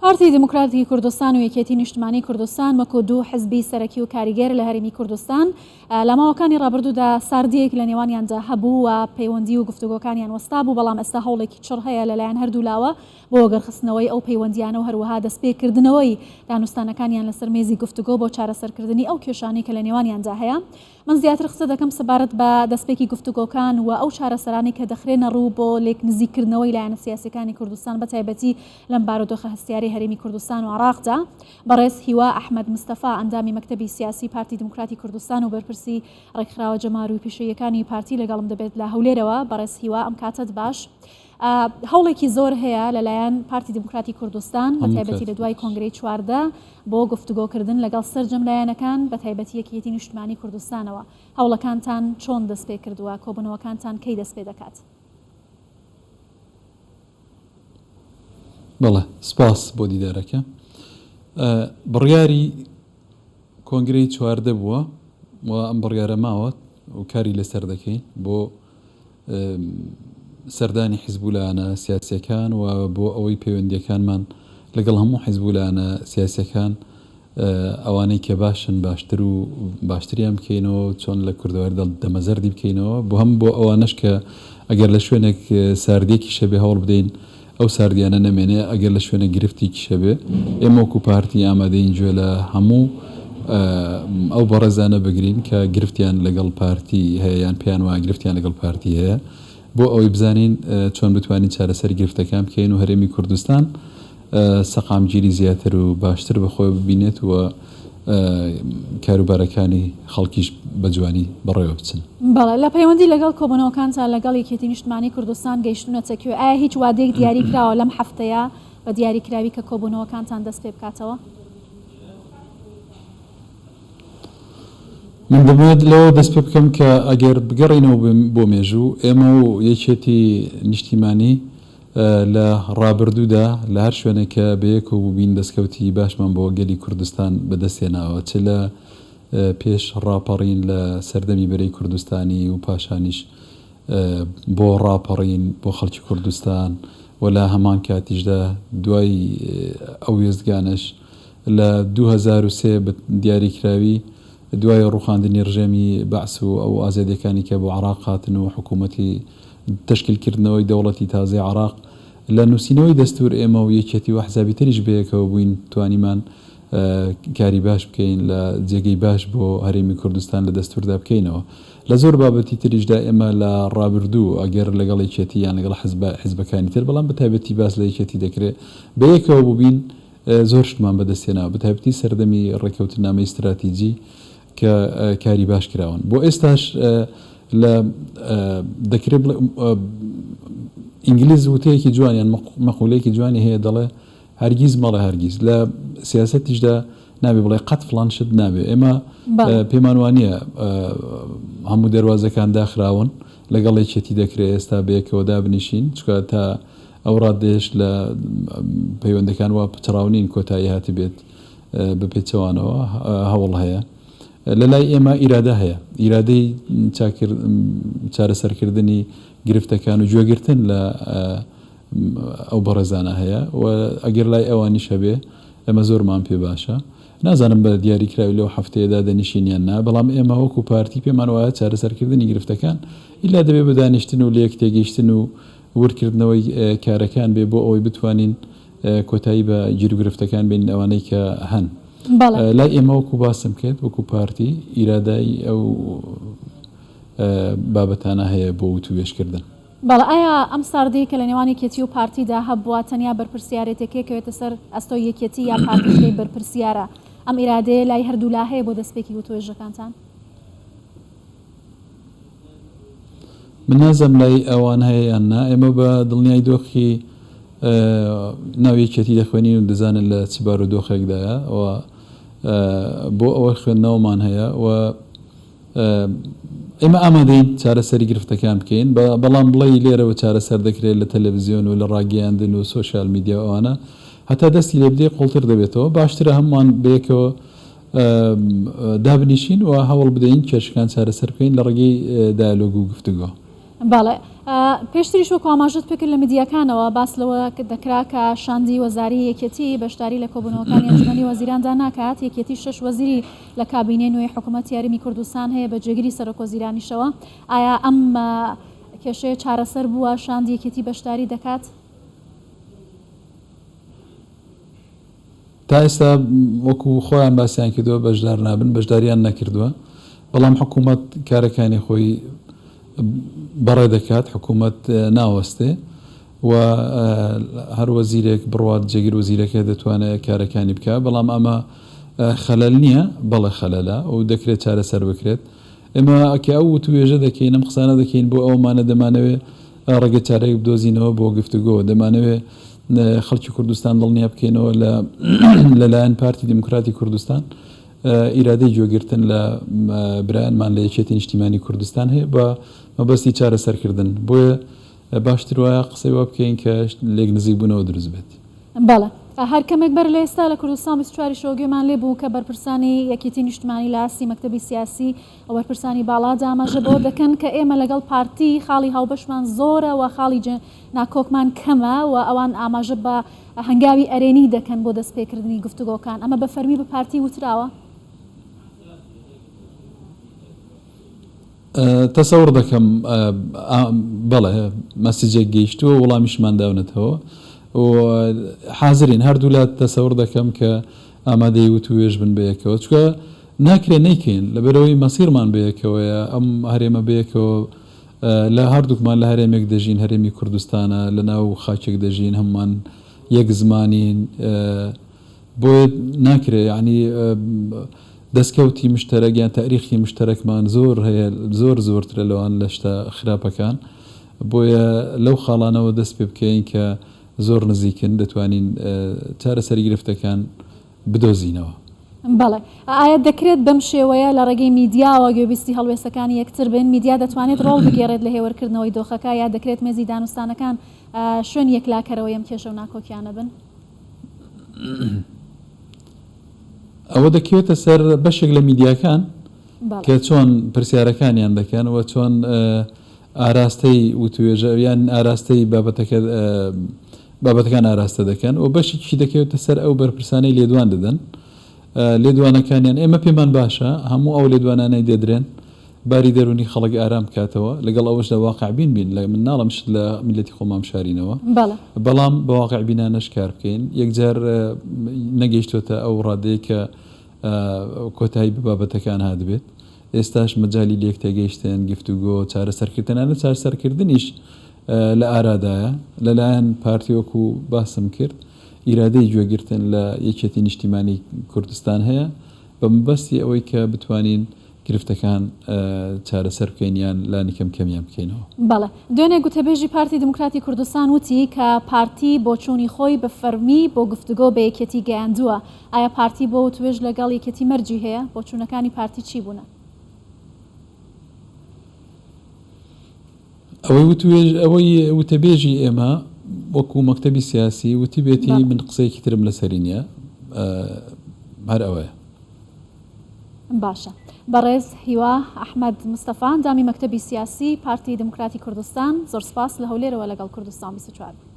پارتی دموکراتی کوردستان و یەکێتی نیشتمانی کوردستان وەکو دوو حزبی سەرەکی و کاریگەر لە هەرێمی کوردستان لە ماوەکانی ڕابردوودا ساردیەک لە نێوانیاندا هەبوو و پەیوەندی و گفتوگۆکانیان وەستا بوو، بەڵام ئێستا هەوڵێکی چڕ هەیە لەلایەن هەردوو لاوە بۆ وەگەرخستنەوەی ئەو پەیوەندیانە و هەروەها دەستپێکردنەوەی دانوستانەکانیان لەسەر مێزی گفتوگۆ بۆ چارەسەرکردنی ئەو کێشانەی کە لە نێوانیاندا هەیە. من زیاتر قسە دەکەم سەبارەت بە دەستپێکی گفتوگۆکان و ئەو چارەسەرانی کە دەخرێنە ڕوو بۆ لێک نزیکردنەوەی لایەنە سیاسیەکانی کوردستان بە تایبەتی لەم بارودۆخە هەستیاری هەرێمی کوردستان و عراقدا. بەڕێز هیوا ئەحمەد مستەفا ئەندامی مەکتەبی سیاسی پارتی دموکراتی کوردستان و بەرپرسی ڕێکخراوە جەمار و پیشەیەکانی پارتی لەگەڵم دەبێت لە هەولێرەوە. بەڕێز هیوا ئەم کاتت باش. هەوڵێکی زۆر هەیە لەلایەن پارتی دموکراتی کوردستان بە تایبەتی لە دوای کۆنگرەی چواردە بۆ گفتوگۆکردن لەگەڵ سەرجەم لایەنەکان بە تایبەتی یەکێتی نیشتمانی کوردستانەوە. هەوڵەکانتان چۆن دەست پێ کردووە؟ کۆبوونەوەکانتان کەی دەست پێ دەکات؟ بەڵێ سپاس بۆ دیدارەکە. بڕیاری کۆنگرەی چواردە بووە و ئەم بڕیارە ماوە و کاری لەسەر دەکەین بۆ سەردانی حیزبولانە سیاسیەکان و بۆ ئەوەی پەیوەندیەکانمان لەگەڵ هەموو حیزبولانە سیاسیەکان ئەوانەی کە باشن باشتر و باشتریان بکەینەوە چۆن لە کوردەوەردا دەمەزەردی بکەینەوە بۆ هەم بۆ ئەوانش کە ئەگەر لە شوێنێک ساردێکی شەبێ هەوڵ بدەین ئەو ساردیانە نەمێنێ، ئەگەر لە شوێنە گرفتێکی شەبێ ئێمە وەکو پارتی ئامادەین گوێ لە هەموو ئەو بەڕێزانە بگرین کە گرفتیان لەگەڵ پارتی هەیە یان پێیان وایە گرفتیان لەگەڵ پارتی هەیە بۆ ئەوەی بزانین چۆن بتوانین چارەسەر گرفتەکان بکەین و هەرێمی کوردستان سەقامگیری زیاتر و باشتر بەخۆی ببینێت و کاروبارەکانی خەڵکیش بە جوانی بەڕێوە بچن. بەڵێ لە پەیوەندی لەگەڵ کۆبوونەوەکانتان لەگەڵ یەکێتی نیشتمانی کوردستان گەیشتونەتە کوێ؟ ئایا هیچ وادەیەک دیاری کراوە لەم هەفتەیە بە دیاریکراوی کە کۆبوونەوەکانتان دەست پێ بکاتەوە؟ من دەبێت لەوە دەست پێ بکەم کە ئەگەر بگەڕینەوە بۆ مێژوو ئێمە و یەکێتی نیشتیمانی لە ڕابردوودا لە هەر شوێنێکە بەیەکەوە بووبین دەستکەوتی باشمان بۆ گەلی کوردستان بەدەستێناوە، چ لە پێش ڕاپەڕین لە سەردەمی بەرەی کوردستانی و پاشانیش بۆ ڕاپەڕین بۆ خەڵکی کوردستان و لە هەمان کاتیشدا دوای ئەو وێستگانش لە 2003 بە دیاریکراوی دوای ڕوخاندنی ڕژێمی بەعس و ئەو ئازادیەکانی کە بۆ عراق هاتن و حکوومەتی تشکیلکردنەوەی دەوڵەتی تازای عراق لە نووسینەوەی دەستور ئێمە و یەکێتی و حزابی تریش بەیەکەوە بووین توانیمان کاری باش بکەین لە جێگەی باش بۆ هەرێمی کوردستان لە دەستوردا بکەینەوە. لە زۆر بابەتی تریشدا ئێمە لە ڕابردوو ئەگەر لەگەڵ یەکێتی یان لەگەڵ حیزبەکانی تر بەڵام بە تایبەتی باس لە یەکێتی دەکرێت بەیەکەوە بووبین زۆر شتمان بەدەستێناوە بە تایبەتی سەردەمی ڕێکەوتنامەی استراتیجی کە کاری باش کراون. بۆ ئێستاش لە دەکرێت ئینگلیز وتەیەکی جوانیان مەقولەیەکی جوانی هەیە دەڵێ هەرگیز مەڵێ هەرگیز لە سیاسەتیشدا نابێ بڵێ قەت فڵان شت نابێ. ئێمە پێمان وانە هەموو دەواازەکان داخراون لەگەڵ یەکێتی دەکرێت ئێستا بەیەکەوە دابنیشین چکە تا ئەو ڕادێش لە پەیوەندەکان وا پچڕاونین کۆتایی هاتی بێت بپێچەوانەوە هەوڵ هەیە. لە لای ئێمە ئیرادە هەیە، ئیرادەی چارەسەرکردنی گرفتەکان و گوێگرتن لە ئەو بەڕێزانە هەیە و ئەگەر لای ئەوانی شەبێ ئەمە زۆرمان پێ باشە. نازانم بە دیاریکراوی لەو هەفتەیەدا دەنیشینیان نا، بەڵام ئێمە وەکو پارتی پێمان وایە چارەسەرکردنی گرفتەکان ئیلا دەبێ بەدانیشتن و لە یەک تێگەیشتن و وەرکردنەوەی کارەکان بێ بۆ ئەوەی بتوانین کۆتایی بە گیر و گرفتەکان بین ئەوانەی کە هەن. لای ئێمە وەکو باسم کرد وەکو پارتی ئیرادای ئەو بابەتانە هەیە بۆ وتوێشکردن. بەڵێ ئایا ئەم ساردەیە کە لە نێوانی یەکێتی و پارتیدا هەبووە تەنیا بەرپرسیارێتێکەکەوێتە سەر ئەستۆی یەکێتی یا پارتیشتەی بەرپرسیارە، ئەم ئیرادەیە لای هەردوو لا هەیە بۆ دەستپێکی وتوێژەکانتان؟ من نازەم لای ئەوان هەیە یان نا. ئێمە بە دڵنیای دۆخی ناویەکێتی دەخوێنین و دەزانن لە چ بار و دۆخێکدایە و بۆ ئەوە خوێندنەوەمان هەیە و ئێمە ئامادەین چارەسەری گرفتەکان بکەین، بەڵام بڵێ لێرەوە چارەسەر دەکرێت لە تەلەڤیزیۆن و لە ڕاگەیاندن و سۆشیال میدیا ئەوانە هەتا دەستی لێ بدێ قوڵتر دەبێتەوە. باشترە هەمومان بەیەکەوە دابنیشین و هەوڵ بدەین کێشەکان چارەسەر بکەین لە ڕێگەی دایالۆگ و گفتوگۆ. باڵێ پێشتری شوکو ئاماژت پێکرد لە میدیاکانەوە باس لەوە دەکرا کە شاندی وەزاری یەکێتی بەشداری لە کۆبوونەوەکانی ئەنجومەنی وەزیراندا ناکات یەکێتی 6 وەزیری لە کابینەی نوێی حکوومەت یاریمی کوردستان هەیە بە جێگیری سەرۆکوەزیرانیشەوە ئایا ئەم کێشەیە چارەسەر بووە شاندی یەکێتی بەشداری دەکات؟ تا ئێستا وەکو خۆیان باسییان کردووە بەشدار نابن بەشداریان نەکردووە بەڵام حکوومەت کارەکانی خۆی بەڕێ دەکات حکوومەت ناوەستێ و هەر وەزیرێک بڕوات جێگیر وەزیرەکە دەتوانێت کارەکانی بکە بەڵام ئەمە خەلەل نییە بەڵێ خەلەلە و دەکرێت چارەسەر بکرێت ئێمە ئەکە ئەو توێژە دەکەین ئەم قسانە دەکەین بۆ ئەومانە دەمانەوێت ڕێگە چارەیەک بدۆزینەوە بۆ گفتوگۆ دەمانەوێت خەڵکی کوردستان دڵنیا بکەینەوە لەلایەن پارتی دیموکراتی کوردستان ئیرادەی گوێگرتن لە برایانمان لە یەکێتی نیشتیمانی کوردستان هەیە بە مەبەستی چارەسەرکردن بۆیە باشتر وایە قسەی وە بکەین کە لێک نزیک بوونەوە دروست بێت. بەڵێ هەر کەمێک بەر لە ئێستا لە کوردستان 24 شۆگوێمان لێ بوو کە بەرپرسانی یەکێتی نیشتیمانی لە ئاسی مەکتەبی سیاسی ئەو بەرپرسانی باڵا ئاماژە بۆ دەکەن کە ئێمە لەگەڵ پارتی خاڵی هاوبەشمان زۆرە و خاڵی ناکۆکمان کەمە و ئەوان ئاماژە بە هەنگاوی ئەرێنی دەکەن بۆ دەستپێکردنی گفتوگۆکان ئەمە بە فەرمی بە پارتی وتراوە؟ تەسەور دەکەم بەڵێ مەسیجێک گەیشتووە وەڵامیشمان داونێتەوە و حازرین هەردوو لات تەسەور دەکەم کە ئامادەی وتوێژ بن بەیەکەوە چکە ناکرێ نەیکەین لەبەرەوەی مەسیرمان بەیەکەوەیە ئەم هەرێمە بەیەکەوە لە هەردووکمان لە هەرێمێک دەژین هەرێمی کوردستانە لە ناو خاچێک دەژین هەمومان یەک زمانین بۆیە ناکرێ یعنی دەستکەوتی مشتەرەک یان تاریخی مشتەرەکمان زۆر هەیە زۆرترە لەوان لە شتە خراپەکان بۆیە لەو خاڵانەوە دەست پێ بکەین کە زۆر نزیکن دەتوانین چارەسەری گرفتەکان بدۆزینەوە. بەڵێ ئایا دەکرێت بەم شێوەیە لە ڕێگەی میدیاوە گوێبیستی هەڵوێستەکانی یەکتر بن میدیا دەتوانێت ڕۆڵ بگێڕێت لە هێوەرکردنەوەی دۆخەکە یا دەکرێت مێزی دانوستانەکان شوێن یەکلاکەرەوە ئەم کێشە و ناکۆکیانە بن؟ ئەوە دەکەوێتە سەر بەشێک لە میدیاکان کە چۆن پرسیارەکانیان دەکەن و چۆن ئاراستەی وتوێژە یان ئاراستەی بابەتەکان ئاراستە دەکەن و بەشێکی دەکەوێتە سەر ئەو بەرپرسانەی لێدوان دەدەن لێدوانەکانیان ئێمە پێمان باشە هەموو ئەو لێدوانانەی دەدرێن باری دەرونی خەڵک ئارام بکاتەوە لەگەڵ ئەوەشدا واقع بین لە من ناڵم شت لە میلەتی خۆمام شارینەوە بەڵام بە واقع بینانەش کار بکەین یەکجار نەگەیشتوتە ئەو ڕادەیە کە کۆتایی بابەتەکان هاتبێت ئێستاش مەجای لێک تێگەیشتن گفتوگۆ چارەسەرکردنانە چارەسەرکردنیش لە ئارادایە لەلایەن پارتیۆکو باسم کرد ئیرادەی گوێگرتن لە یەکێتی نیشتیمانی کوردستان هەیە بە مەبەستی ئەوەی کە بتوانین گرفتەکان چارەسەر بکەینیان لانیکەم کەمیان بکەینەوە. بەڵێ دوێنێ گوتەبێژی پارتی دموکراتی کوردستان وتی کە پارتی بۆ چوونی خۆی بە فەرمی بۆ گفتوگۆ بە یەکێتی گەیاندووە ئایا پارتی بۆ توێژ لەگەڵ یەکێتی مەرجی هەیە بۆ چوونەکانی پارتی چی بوونە؟ ئەوەی وتەبێژی ئێمە وەکو مەکتەبی سیاسی وتی بێتی من قسەیەکی ترم لەسەری نییە هەر ئەوەیە. باشە بەڕێز هیوا ئەحمەد مستەفا دامی مەکتەبی سیاسی پارتی دموکراتی کوردستان زۆر سپاس لە هەولێرەوە لەگەڵ کوردستان 24.